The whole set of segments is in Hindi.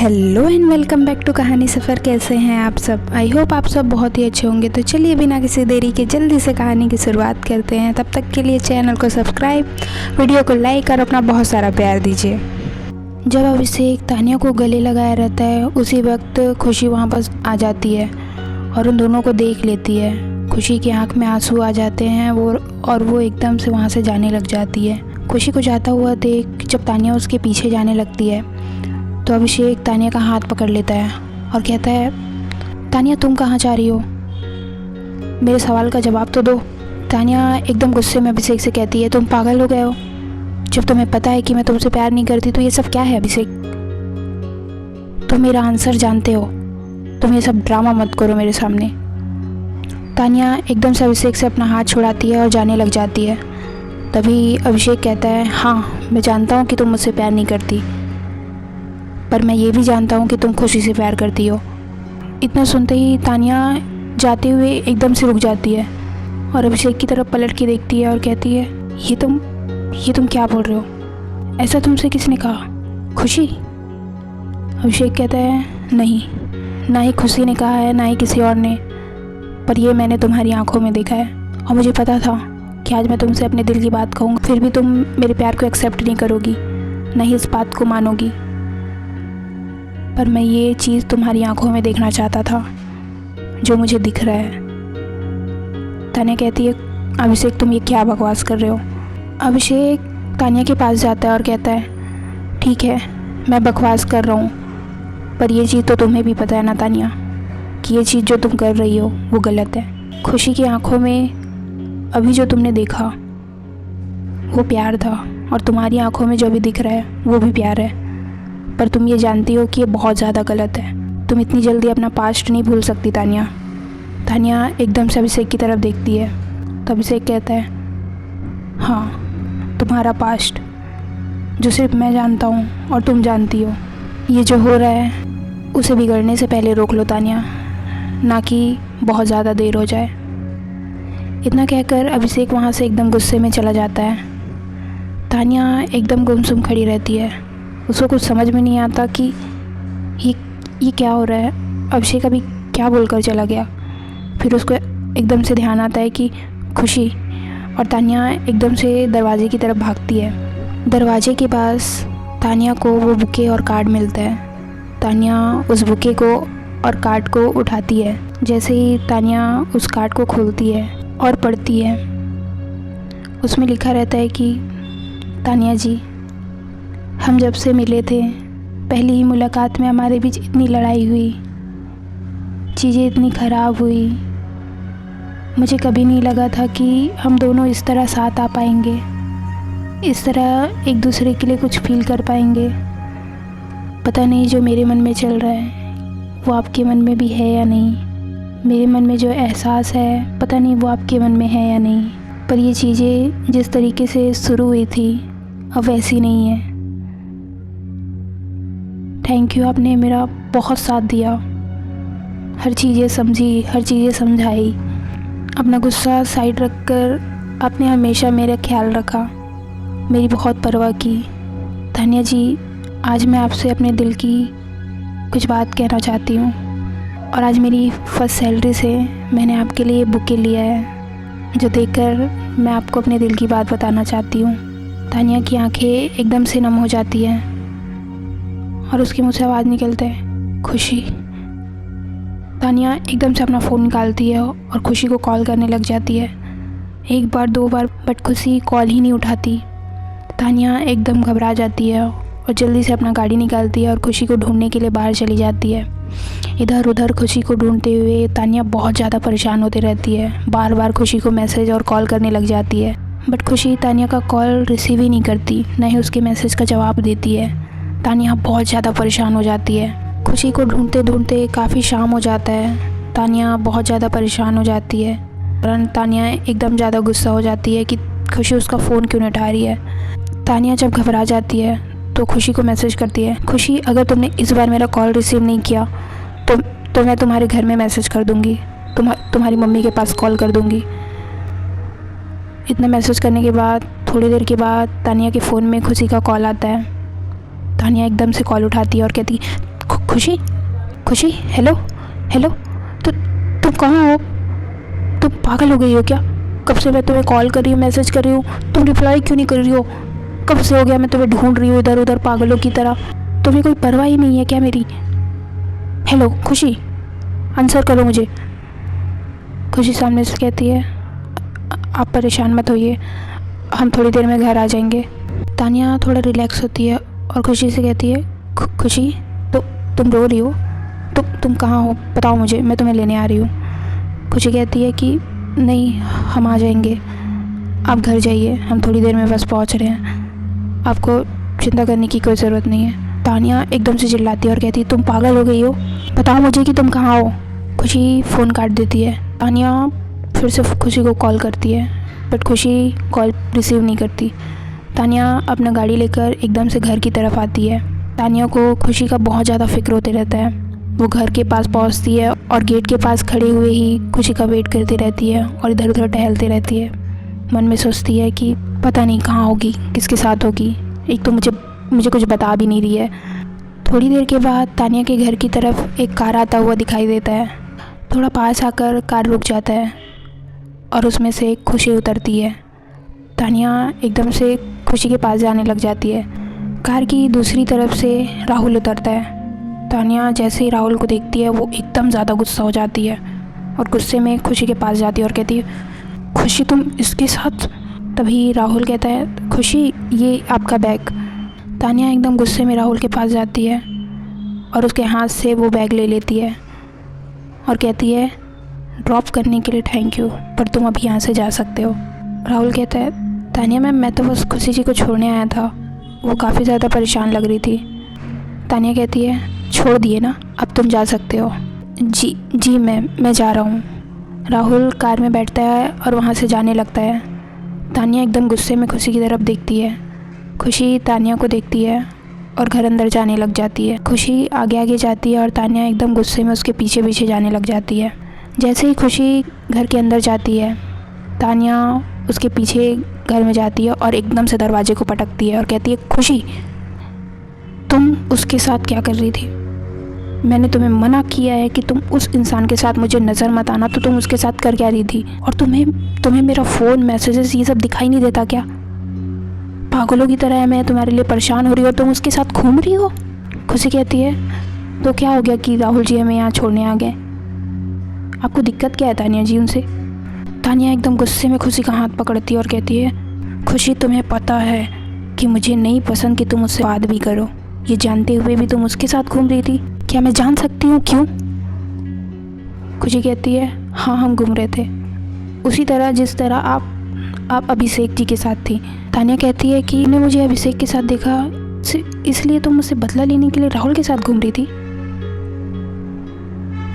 Hello and welcome back to Kahani Safar. कैसे हैं आप सब? आई होप आप सब बहुत ही अच्छे होंगे। तो चलिए बिना किसी देरी के जल्दी से कहानी की शुरुआत करते हैं। तब तक के लिए चैनल को सब्सक्राइब, वीडियो को लाइक और अपना बहुत सारा प्यार दीजिए। जब अभिषेक तानिया को गले लगाया रहता है उसी वक्त खुशी वहाँ पर आ जाती है और उन दोनों को देख लेती है। खुशी की आंख में आंसू आ जाते हैं वो एकदम से वहाँ से जाने लग जाती है। खुशी को जाता हुआ देख जब तानिया उसके पीछे जाने लगती है तो अभिषेक तानिया का हाथ पकड़ लेता है और कहता है, तानिया तुम कहाँ जा रही हो? मेरे सवाल का जवाब तो दो। तानिया एकदम गुस्से में अभिषेक से कहती है, तुम पागल हो गए हो? जब तुम्हें पता है कि मैं तुमसे प्यार नहीं करती तो ये सब क्या है अभिषेक? तुम मेरा आंसर जानते हो, तुम ये सब ड्रामा मत करो मेरे सामने। तानिया एकदम से अभिषेक से अपना हाथ छुड़ाती है और जाने लग जाती है। तभी अभिषेक कहता है, हाँ मैं जानता हूँ कि तुम मुझसे प्यार नहीं करती, पर मैं ये भी जानता हूँ कि तुम खुशी से प्यार करती हो। इतना सुनते ही तानिया जाते हुए एकदम से रुक जाती है और अभिषेक की तरफ पलट के देखती है और कहती है, ये तुम क्या बोल रहे हो? ऐसा तुमसे किसने कहा? खुशी? अभिषेक कहता है, नहीं, ना ही खुशी ने कहा है ना ही किसी और ने, पर यह मैंने तुम्हारी आंखों में देखा है और मुझे पता था कि आज मैं तुमसे अपने दिल की बात कहूँगा, फिर भी तुम मेरे प्यार को एक्सेप्ट नहीं करोगी, ना ही इस बात को मानोगी। पर मैं ये चीज़ तुम्हारी आंखों में देखना चाहता था जो मुझे दिख रहा है। तानिया कहती है, अभिषेक तुम ये क्या बकवास कर रहे हो? अभिषेक तानिया के पास जाता है और कहता है, ठीक है मैं बकवास कर रहा हूँ, पर ये चीज़ तो तुम्हें भी पता है ना तानिया कि ये चीज़ जो तुम कर रही हो वो गलत है। खुशी की आंखों में अभी जो तुमने देखा वो प्यार था और तुम्हारी आंखों में जो भी दिख रहा है वो भी प्यार है, पर तुम ये जानती हो कि ये बहुत ज़्यादा गलत है। तुम इतनी जल्दी अपना पास्ट नहीं भूल सकती तानिया। तानिया एकदम से अभिषेक की तरफ देखती है तो अभिषेक कहता है, हाँ तुम्हारा पास्ट जो सिर्फ मैं जानता हूँ और तुम जानती हो, ये जो हो रहा है उसे बिगड़ने से पहले रोक लो तानिया, ना कि बहुत ज़्यादा देर हो जाए। इतना कहकर अभिषेक वहाँ से एकदम गुस्से में चला जाता है। तानिया एकदम गुमसुम खड़ी रहती है, उसको कुछ समझ में नहीं आता कि ये क्या हो रहा है। अभिषेक अभी क्या बोलकर चला गया? फिर उसको एकदम से ध्यान आता है कि खुशी, और तानिया एकदम से दरवाजे की तरफ भागती है। दरवाजे के पास तानिया को वो बुके और कार्ड मिलता है। तानिया उस बुके को और कार्ड को उठाती है। जैसे ही तानिया उस कार्ड को खोलती है और पढ़ती है, उसमें लिखा रहता है कि तानिया जी, हम जब से मिले थे पहली ही मुलाकात में हमारे बीच इतनी लड़ाई हुई, चीज़ें इतनी ख़राब हुई, मुझे कभी नहीं लगा था कि हम दोनों इस तरह साथ आ पाएंगे, इस तरह एक दूसरे के लिए कुछ फील कर पाएंगे। पता नहीं जो मेरे मन में चल रहा है वो आपके मन में भी है या नहीं, मेरे मन में जो एहसास है पता नहीं वो आपके मन में है या नहीं, पर ये चीज़ें जिस तरीके से शुरू हुई थी अब वैसी नहीं है। थैंक यू, आपने मेरा बहुत साथ दिया, हर चीज़ें समझी, हर चीज़ें समझाई, अपना गुस्सा साइड रखकर आपने हमेशा मेरा ख्याल रखा, मेरी बहुत परवाह की। तानिया जी, आज मैं आपसे अपने दिल की कुछ बात कहना चाहती हूँ और आज मेरी फर्स्ट सैलरी से मैंने आपके लिए बुके लिया है जो देखकर मैं आपको अपने दिल की बात बताना चाहती हूँ। तानिया की आंखें एकदम से नम हो जाती हैं और उसके मुँह से आवाज़ निकलता है, खुशी। तानिया एकदम से अपना फ़ोन निकालती है और खुशी को कॉल करने लग जाती है, एक बार दो बार, बट खुशी कॉल ही नहीं उठाती। तानिया एकदम घबरा जाती है और जल्दी से अपना गाड़ी निकालती है और खुशी को ढूंढने के लिए बाहर चली जाती है। इधर उधर खुशी को ढूंढते हुए तानिया बहुत ज़्यादा परेशान होती रहती है, बार बार खुशी को मैसेज और कॉल करने लग जाती है, बट खुशी तानिया का कॉल रिसीव ही नहीं करती, न ही उसके मैसेज का जवाब देती है। तानिया बहुत ज़्यादा परेशान हो जाती है। खुशी को ढूंढते ढूंढते काफ़ी शाम हो जाता है। तानिया बहुत ज़्यादा परेशान हो जाती है और तानिया एकदम ज़्यादा गुस्सा हो जाती है कि खुशी उसका फ़ोन क्यों नहीं उठा रही है। तानिया जब घबरा जाती है तो खुशी को मैसेज करती है, खुशी अगर तुमने इस बार मेरा कॉल रिसीव नहीं किया तो मैं तुम्हारे घर में मैसेज कर दूँगी, तुम्हारी मम्मी के पास कॉल कर दूँगी। इतना मैसेज करने के बाद थोड़ी देर के बाद तानिया के फ़ोन में खुशी का कॉल आता है। तानिया एकदम से कॉल उठाती है और कहती, खुशी, खुशी, हेलो, हेलो, तुम कहाँ हो? तुम पागल हो गई हो क्या? कब से मैं तुम्हें कॉल कर रही हूँ, मैसेज कर रही हूँ, तुम रिप्लाई क्यों नहीं कर रही हो? कब से हो गया मैं तुम्हें ढूंढ रही हूँ इधर उधर पागलों की तरह। तुम्हें कोई परवाह ही नहीं है क्या मेरी? हेलो खुशी, आंसर करो मुझे। खुशी सामने से कहती है, आप परेशान मत होइए, हम थोड़ी देर में घर आ जाएंगे। तानिया थोड़ा रिलैक्स होती है और खुशी से कहती है, खुशी तो तुम रो रही हो? तुम कहाँ हो, बताओ मुझे, मैं तुम्हें लेने आ रही हूँ। खुशी कहती है कि नहीं, हम आ जाएंगे, आप घर जाइए, हम थोड़ी देर में बस पहुँच रहे हैं, आपको चिंता करने की कोई ज़रूरत नहीं है। तानिया एकदम से चिल्लाती है और कहती है, तुम पागल हो गई हो, बताओ मुझे कि तुम कहाँ हो। खुशी फ़ोन काट देती है। तानिया फिर से खुशी को कॉल करती है, बट खुशी कॉल रिसीव नहीं करती। तानिया अपना गाड़ी लेकर एकदम से घर की तरफ आती है। तानिया को खुशी का बहुत ज़्यादा फिक्र होते रहता है। वो घर के पास पहुंचती है और गेट के पास खड़े हुए ही खुशी का वेट करती रहती है और इधर उधर टहलती रहती है। मन में सोचती है कि पता नहीं कहाँ होगी, किसके साथ होगी, एक तो मुझे कुछ बता भी नहीं रही है। थोड़ी देर के बाद तानिया के घर की तरफ एक कार आता हुआ दिखाई देता है। थोड़ा पास आकर कार रुक जाता है और उसमें से खुशी उतरती है। तानिया एकदम से खुशी के पास जाने लग जाती है। कार की दूसरी तरफ से राहुल उतरता है। तानिया जैसे ही राहुल को देखती है वो एकदम ज़्यादा गुस्सा हो जाती है और गुस्से में खुशी के पास जाती है और कहती है, खुशी तुम इसके साथ? तभी राहुल कहता है, खुशी ये आपका बैग। तानिया एकदम गुस्से में राहुल के पास जाती है और उसके हाथ से वो बैग ले लेती है और कहती है, ड्रॉप करने के लिए थैंक यू, पर तुम अभी यहाँ से जा सकते हो। राहुल कहता है, तानिया मैम, मैं तो बस खुशी जी को छोड़ने आया था, वो काफ़ी ज़्यादा परेशान लग रही थी। तानिया कहती है, छोड़ दिए ना, अब तुम जा सकते हो। जी मैम, मैं जा रहा हूँ। राहुल कार में बैठता है और वहाँ से जाने लगता है। तानिया एकदम गुस्से में खुशी की तरफ देखती है। खुशी तानिया को देखती है और घर अंदर जाने लग जाती है। खुशी आगे आगे जाती है और तानिया एकदम गुस्से में उसके पीछे पीछे जाने लग जाती है। जैसे ही खुशी घर के अंदर जाती है, तानिया उसके पीछे घर में जाती है और एकदम से दरवाजे को पटकती है और कहती है, खुशी तुम उसके साथ क्या कर रही थी? मैंने तुम्हें मना किया है कि तुम उस इंसान के साथ मुझे नज़र मत आना, तो तुम उसके साथ कर क्या रही थी? और तुम्हें मेरा फ़ोन, मैसेजेस ये सब दिखाई नहीं देता क्या? पागलों की तरह मैं तुम्हारे लिए परेशान हो रही हूँ और तुम उसके साथ घूम रही हो। खुशी कहती है, तो क्या हो गया कि राहुल जी हमें यहाँ छोड़ने आ गए? आपको दिक्कत क्या है तानिया जी उनसे? तानिया एकदम गुस्से में खुशी का हाथ पकड़ती है और कहती है, खुशी तुम्हें पता है कि मुझे नहीं पसंद कि तुम उससे बात भी करो, ये जानते हुए भी तुम उसके साथ घूम रही थी। क्या मैं जान सकती हूँ क्यों? खुशी कहती है, हाँ हम घूम रहे थे, उसी तरह जिस तरह आप अभिषेक जी के साथ थी। तानिया कहती है कि ने मुझे अभिषेक के साथ देखा, इसलिए तुम मुझसे बदला लेने के लिए राहुल के साथ घूम रही थी।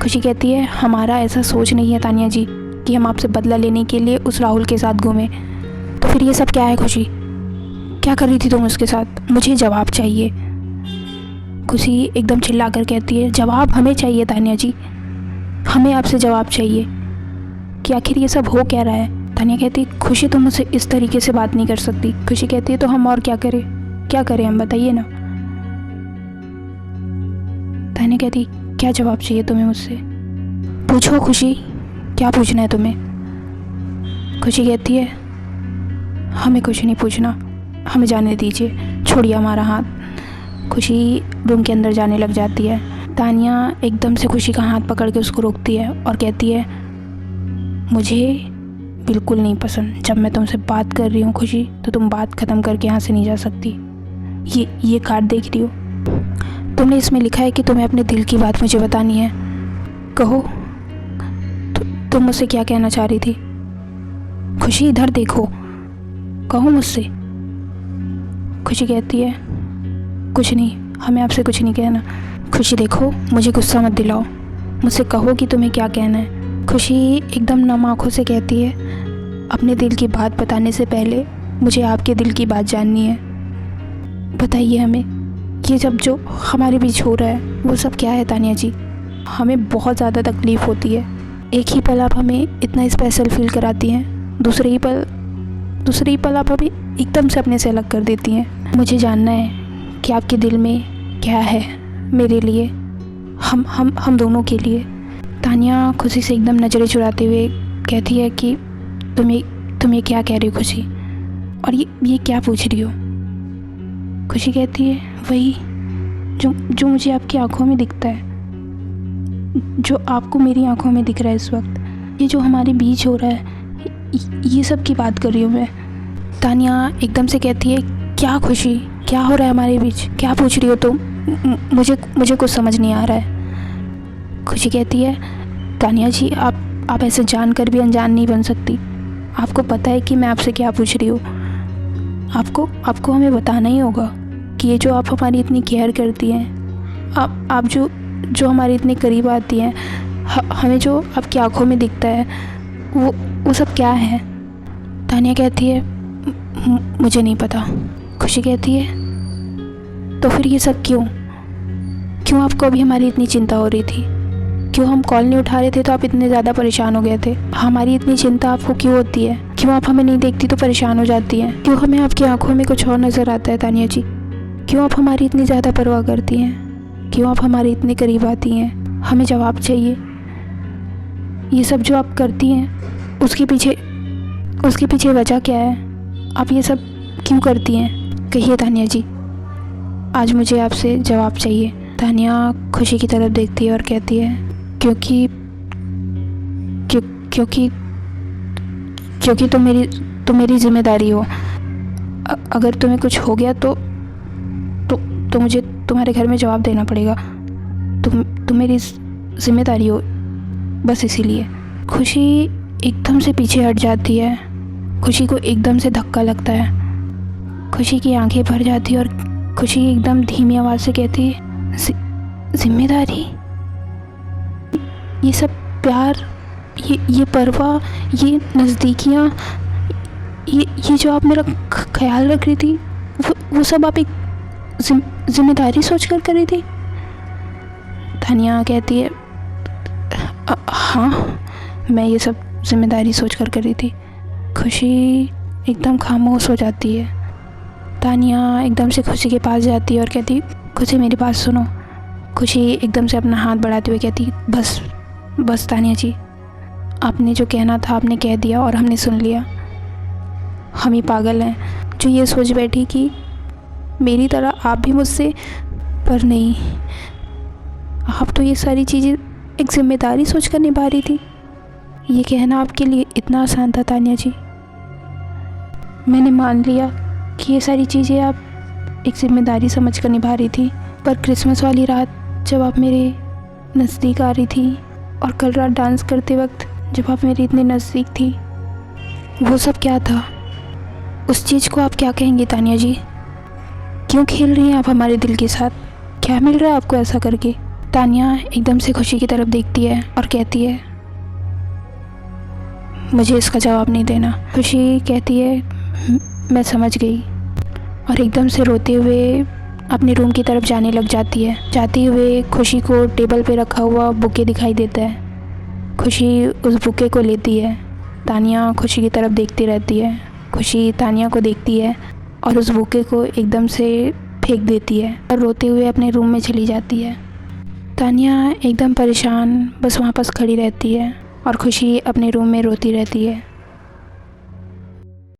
खुशी कहती है, हमारा ऐसा सोच नहीं है तानिया जी कि हम आपसे बदला लेने के लिए उस राहुल के साथ घूमें। तो फिर ये सब क्या है खुशी? क्या कर रही थी तुम उसके साथ? मुझे जवाब चाहिए। खुशी एकदम चिल्ला कर कहती है, जवाब हमें चाहिए तानिया जी, हमें आपसे जवाब चाहिए कि आखिर ये सब हो क्या रहा है। तानिया कहती है, खुशी तुम मुझसे इस तरीके से बात नहीं कर सकती। खुशी कहती है, तो हम और क्या करें हम, बताइए ना। तानिया कहती, क्या जवाब चाहिए तुम्हें मुझसे? पूछो खुशी, क्या पूछना है तुम्हें? खुशी कहती है, हमें कुछ नहीं पूछना, हमें जाने दीजिए, छोड़िए हमारा हाथ। खुशी रूम के अंदर जाने लग जाती है। तानिया एकदम से खुशी का हाथ पकड़ के उसको रोकती है और कहती है, मुझे बिल्कुल नहीं पसंद जब मैं तुमसे बात कर रही हूँ खुशी, तो तुम बात ख़त्म करके यहाँ से नहीं जा सकती। ये कार्ड देख रही हो, तुमने इसमें लिखा है कि तुम्हें अपने दिल की बात मुझे बतानी है। कहो, तुम मुझसे क्या कहना चाह रही थी? खुशी इधर देखो, कहो मुझसे। खुशी कहती है, कुछ नहीं, हमें आपसे कुछ नहीं कहना। खुशी देखो, मुझे गुस्सा मत दिलाओ, मुझसे कहो कि तुम्हें क्या कहना है। खुशी एकदम नम आँखों से कहती है, अपने दिल की बात बताने से पहले मुझे आपके दिल की बात जाननी है। बताइए हमें, ये सब जो हमारे बीच हो रहा है वो सब क्या है तानिया जी? हमें बहुत ज़्यादा तकलीफ़ होती है। एक ही पल आप हमें इतना स्पेशल फील कराती हैं, दूसरे ही पल आप हमें एकदम से अपने से अलग कर देती हैं। मुझे जानना है कि आपके दिल में क्या है मेरे लिए, हम दोनों के लिए। तानिया खुशी से एकदम नज़रें चुराते हुए कहती है कि तुम ये क्या कह रही हो खुशी, और ये क्या पूछ रही हो? खुशी कहती है वही जो मुझे आपकी आंखों में दिखता है, जो आपको मेरी आंखों में दिख रहा है इस वक्त। ये जो हमारे बीच हो रहा है, ये सब की बात कर रही हूँ मैं। तानिया एकदम से कहती है क्या खुशी, क्या हो रहा है हमारे बीच, क्या पूछ रही हो तुम? मुझे कुछ समझ नहीं आ रहा है। खुशी कहती है तानिया जी, आप ऐसे जानकर भी अनजान नहीं बन सकती। आपको पता है कि मैं आपसे क्या पूछ रही हूँ। आपको हमें बताना ही होगा कि ये जो आप हमारी इतनी केयर करती हैं, आप जो हमारे इतने करीब आती हैं, हमें जो आपकी आंखों में दिखता है, वो सब क्या है? तानिया कहती है मुझे नहीं पता। खुशी कहती है तो फिर ये सब क्यों आपको अभी हमारी इतनी चिंता हो रही थी? क्यों हम कॉल नहीं उठा रहे थे तो आप इतने ज़्यादा परेशान हो गए थे? हमारी इतनी चिंता आपको क्यों होती है? क्यों आप हमें नहीं देखती तो परेशान हो जाती हैं? क्यों हमें आपकी आंखों में कुछ और नज़र आता है तानिया जी? क्यों आप हमारी इतनी ज़्यादा परवाह करती हैं? क्यों आप हमारे इतने करीब आती हैं? हमें जवाब चाहिए। ये सब जो आप करती हैं उसके पीछे वजह क्या है? आप ये सब क्यों करती हैं? कहिए तानिया जी, आज मुझे आपसे जवाब चाहिए। तानिया खुशी की तरफ देखती है और कहती है क्योंकि तुम मेरी जिम्मेदारी हो। अगर तुम्हें कुछ हो गया तो मुझे तुम्हारे घर में जवाब देना पड़ेगा। तुम मेरी जिम्मेदारी हो, बस इसीलिए। खुशी एकदम से पीछे हट जाती है। खुशी को एकदम से धक्का लगता है। खुशी की आंखें भर जाती है और खुशी एकदम धीमी आवाज़ से कहती है जिम्मेदारी? ये सब प्यार, ये परवाह, ये नज़दीकियाँ, ये जो आप मेरा ख्याल रख रही थी, वो सब आप एक जिम्मेदारी सोच कर रही थी? तानिया कहती है हाँ, मैं ये सब जिम्मेदारी सोच कर रही थी। खुशी एकदम खामोश हो जाती है। तानिया एकदम से खुशी के पास जाती है और कहती खुशी मेरी बात सुनो। खुशी एकदम से अपना हाथ बढ़ाते हुए कहती बस तानिया जी, आपने जो कहना था आपने कह दिया और हमने सुन लिया। हम ही पागल हैं जो ये सोच बैठी कि मेरी तरह आप भी मुझसे, पर नहीं, आप तो ये सारी चीज़ें एक जिम्मेदारी सोच कर निभा रही थी। ये कहना आपके लिए इतना आसान था तानिया जी। मैंने मान लिया कि ये सारी चीज़ें आप एक जिम्मेदारी समझ कर निभा रही थी, पर क्रिसमस वाली रात जब आप मेरे नज़दीक आ रही थी और कल रात डांस करते वक्त जब आप मेरे इतने नज़दीक थी, वो सब क्या था? उस चीज़ को आप क्या कहेंगे तानिया जी? क्यों खेल रही हैं आप हमारे दिल के साथ? क्या मिल रहा है आपको ऐसा करके? तानिया एकदम से खुशी की तरफ देखती है और कहती है मुझे इसका जवाब नहीं देना। खुशी कहती है मैं समझ गई, और एकदम से रोते हुए अपने रूम की तरफ जाने लग जाती है। जाते हुए खुशी को टेबल पे रखा हुआ बुके दिखाई देता है। खुशी उस बुके को लेती है। तानिया खुशी की तरफ देखती रहती है। खुशी तानिया को देखती है और उस बुके को एकदम से फेंक देती है और रोते हुए अपने रूम में चली जाती है। तानिया एकदम परेशान बस वहाँ पास खड़ी रहती है और खुशी अपने रूम में रोती रहती है।